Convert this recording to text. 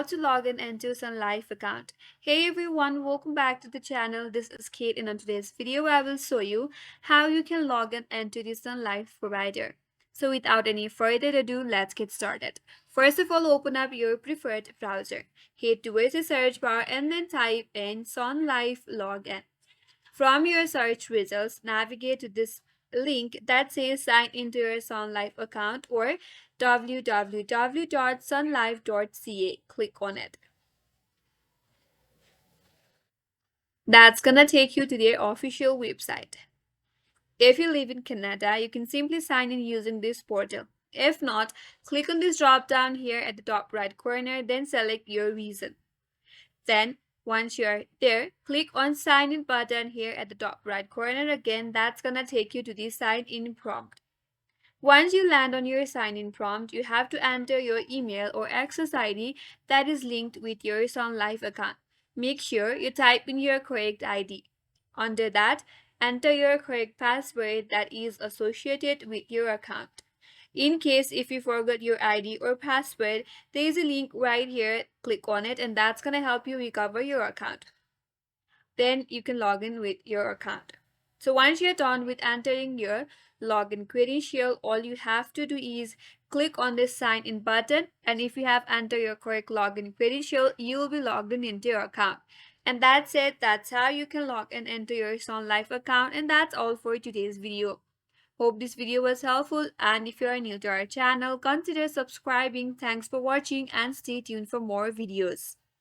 to log in into Sunlife account. Hey everyone, welcome back to the channel. This is Kate and on today's video I will show you how you can log in into the Sunlife provider. So without any further ado, let's get started. First of all, open up your preferred browser. Head towards the search bar and then type in Sunlife login. From your search results, navigate to this link that says sign into your Sunlife account or www.sunlife.ca. Click on it. That's gonna take you to their official website. If you live in Canada, you can simply sign in using this portal. If not, click on this drop down here at the top right corner, then select your reason. Then, once you're there, click on sign in button here at the top right corner again. That's gonna take you to the sign in prompt. Once you land on your sign in prompt, you have to enter your email or access ID that is linked with your Sun Life account. Make sure you type in your correct ID. Under that, enter your correct password that is associated with your account. In case if you forgot your ID or password, there is a link right here. Click on it and that's going to help you recover your account. Then you can log in with your account. So once you're done with entering your login credential, all you have to do is click on this sign in button, and if you have entered your correct login credential, you will be logged in into your account. And that's it. That's how you can log in into your Sun Life account, and that's all for today's video. Hope this video was helpful, and if you are new to our channel, consider subscribing. Thanks for watching and stay tuned for more videos.